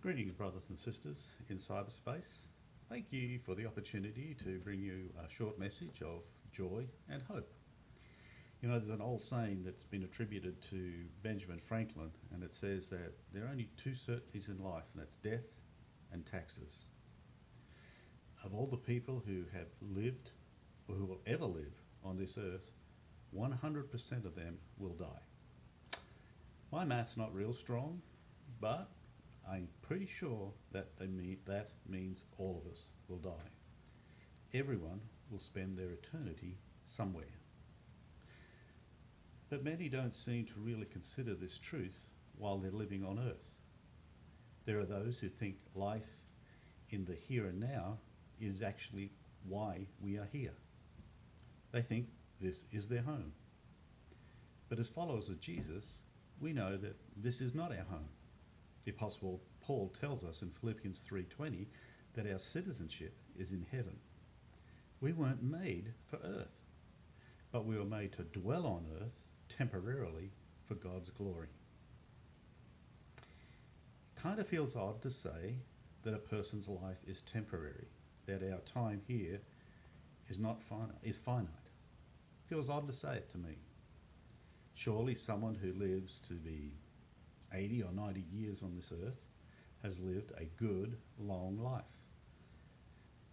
Greetings, brothers and sisters in cyberspace. Thank you for the opportunity to bring you a short message of joy and hope. You know, there's an old saying that's been attributed to Benjamin Franklin, and it says that there are only two certainties in life, and that's death and taxes. Of all the people who have lived or who will ever live on this earth, 100% of them will die. My math's not real strong, but I'm pretty sure that that means all of us will die. Everyone will spend their eternity somewhere. But many don't seem to really consider this truth while they're living on earth. There are those who think life in the here and now is actually why we are here. They think this is their home. But as followers of Jesus, we know that this is not our home. The Apostle Paul tells us in Philippians 3:20 that our citizenship is in heaven. We weren't made for earth, but we were made to dwell on earth temporarily for God's glory. It kind of feels odd to say that a person's life is temporary, that our time here is finite. Feels odd to say it to me. Surely someone who lives to be 80 or 90 years on this earth has lived a good, long life.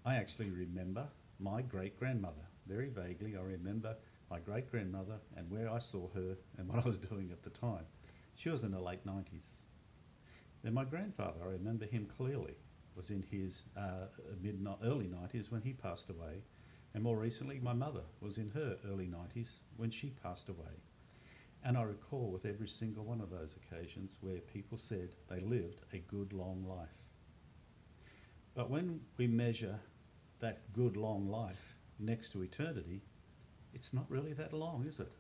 I actually remember my great-grandmother. Very vaguely, I remember my great-grandmother and where I saw her and what I was doing at the time. She was in the late 90s. Then my grandfather, I remember him clearly, was in his early 90s when he passed away. And more recently, my mother was in her early 90s when she passed away. And I recall with every single one of those occasions where people said they lived a good long life. But when we measure that good long life next to eternity, it's not really that long, is it?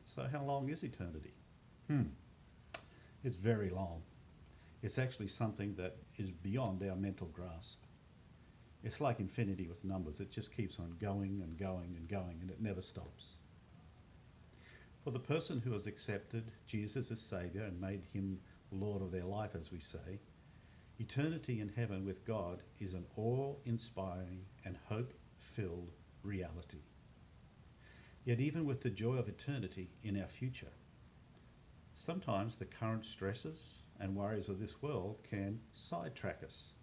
So how long is eternity? It's very long. It's actually something that is beyond our mental grasp. It's like infinity with numbers. It just keeps on going and going and going, and it never stops. For the person who has accepted Jesus as Saviour and made him Lord of their life, as we say, eternity in heaven with God is an awe-inspiring and hope-filled reality. Yet even with the joy of eternity in our future, sometimes the current stresses and worries of this world can sidetrack us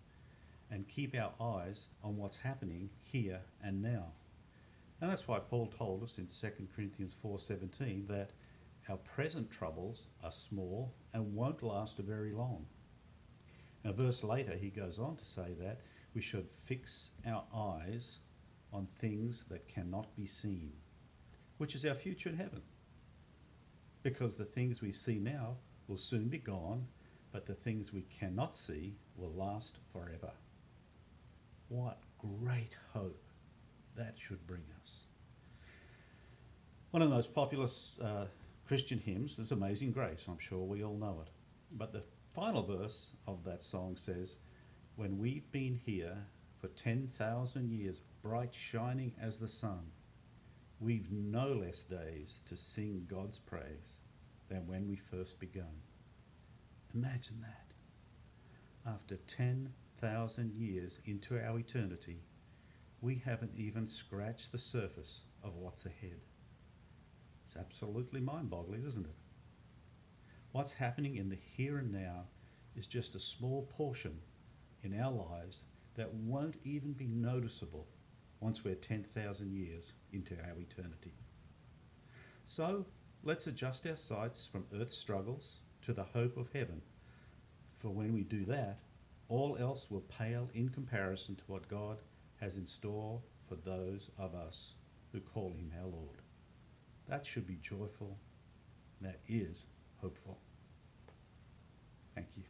and keep our eyes on what's happening here and now. And that's why Paul told us in 2 Corinthians 4:17 that our present troubles are small and won't last very long. A verse later he goes on to say that we should fix our eyes on things that cannot be seen, which is our future in heaven. Because the things we see now will soon be gone, but the things we cannot see will last forever. What great hope that should bring us. One of the most popular Christian hymns is Amazing Grace. I'm sure we all know it. But the final verse of that song says, when we've been here for 10,000 years, bright shining as the sun, we've no less days to sing God's praise than when we first begun. Imagine that. After 10,000 years into our eternity, we haven't even scratched the surface of what's ahead. It's absolutely mind-boggling, isn't it? What's happening in the here and now is just a small portion in our lives that won't even be noticeable once we're 10,000 years into our eternity. So let's adjust our sights from earth's struggles to the hope of heaven. For when we do that, all else will pale in comparison to what God has in store for those of us who call him our Lord. That should be joyful. That is hopeful. Thank you.